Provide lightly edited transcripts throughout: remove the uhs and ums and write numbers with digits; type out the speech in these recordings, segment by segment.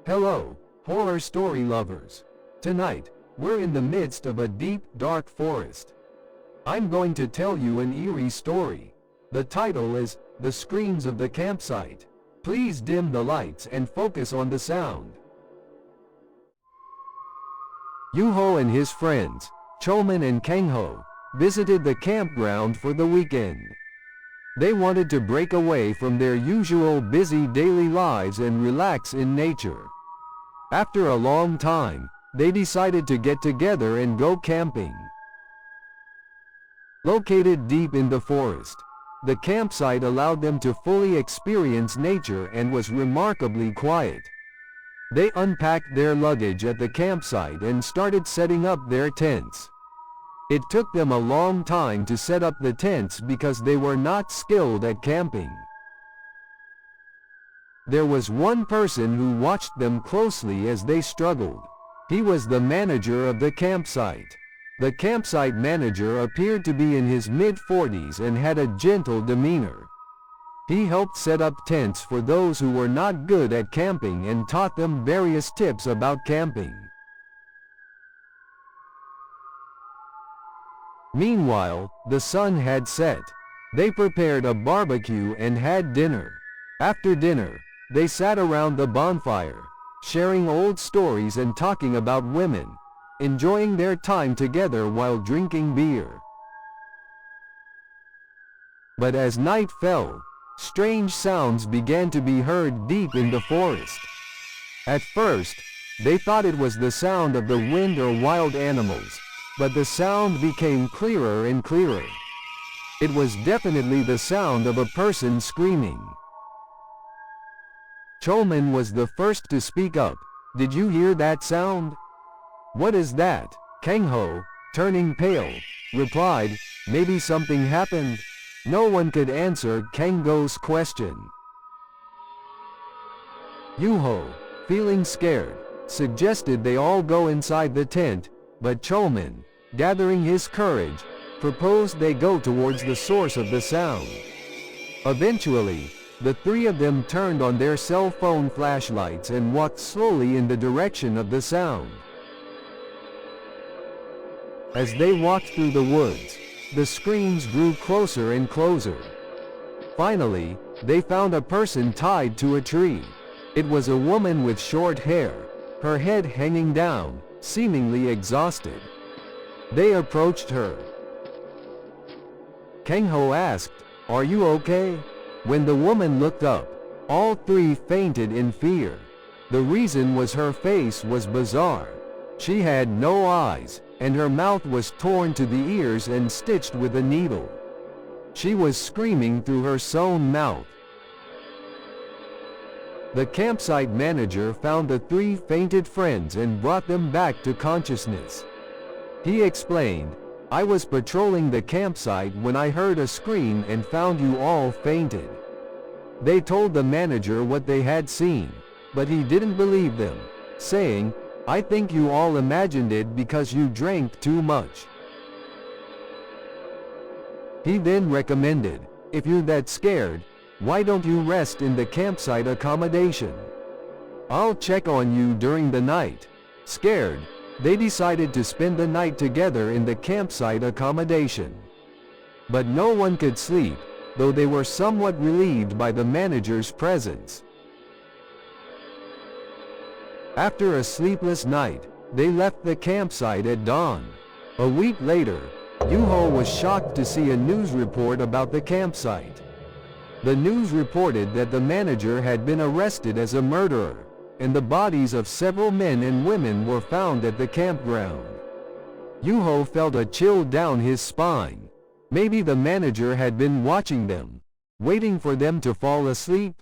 Hello, horror story lovers. Tonight, we're in the midst of a deep, dark forest. I'm going to tell you an eerie story. The title is, The Screams of the Campsite. Please dim the lights and focus on the sound. Yuho and his friends, Choman and Kangho, visited the campground for the weekend. They wanted to break away from their usual busy daily lives and relax in nature. After a long time, they decided to get together and go camping. Located deep in the forest, the campsite allowed them to fully experience nature and was remarkably quiet. They unpacked their luggage at the campsite and started setting up their tents. It took them a long time to set up the tents because they were not skilled at camping. There was one person who watched them closely as they struggled. He was the manager of the campsite. The campsite manager appeared to be in his mid-40s and had a gentle demeanor. He helped set up tents for those who were not good at camping and taught them various tips about camping. Meanwhile, the sun had set. They prepared a barbecue and had dinner. After dinner, they sat around the bonfire, sharing old stories and talking about women, enjoying their time together while drinking beer. But as night fell, strange sounds began to be heard deep in the forest. At first, they thought it was the sound of the wind or wild animals, but the sound became clearer and clearer. It was definitely the sound of a person screaming. Choman was the first to speak up. Did you hear that sound? What is that? Kangho, turning pale, replied, maybe something happened? No one could answer Kangho's question. Yuho, feeling scared, suggested they all go inside the tent, but Choman, gathering his courage, proposed they go towards the source of the sound. Eventually, the three of them turned on their cell phone flashlights and walked slowly in the direction of the sound. As they walked through the woods, the screams grew closer and closer. Finally, they found a person tied to a tree. It was a woman with short hair, her head hanging down, seemingly exhausted. They approached her. Kangho asked, "Are you okay?" When the woman looked up, all three fainted in fear. The reason was her face was bizarre. She had no eyes, and her mouth was torn to the ears and stitched with a needle. She was screaming through her sewn mouth. The campsite manager found the three fainted friends and brought them back to consciousness. He explained, "I was patrolling the campsite when I heard a scream and found you all fainted." They told the manager what they had seen, but he didn't believe them, saying, "I think you all imagined it because you drank too much." He then recommended, "If you're that scared, why don't you rest in the campsite accommodation? I'll check on you during the night." Scared, they decided to spend the night together in the campsite accommodation. But no one could sleep, though they were somewhat relieved by the manager's presence. After a sleepless night, they left the campsite at dawn. A week later, Yuho was shocked to see a news report about the campsite. The news reported that the manager had been arrested as a murderer, and the bodies of several men and women were found at the campground. Yuho felt a chill down his spine. Maybe the manager had been watching them, waiting for them to fall asleep.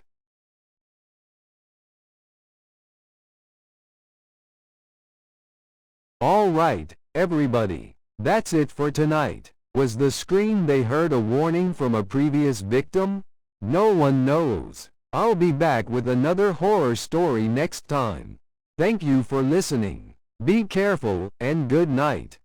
All right, everybody, that's it for tonight. Was the scream they heard a warning from a previous victim? No one knows. I'll be back with another horror story next time. Thank you for listening. Be careful, and good night.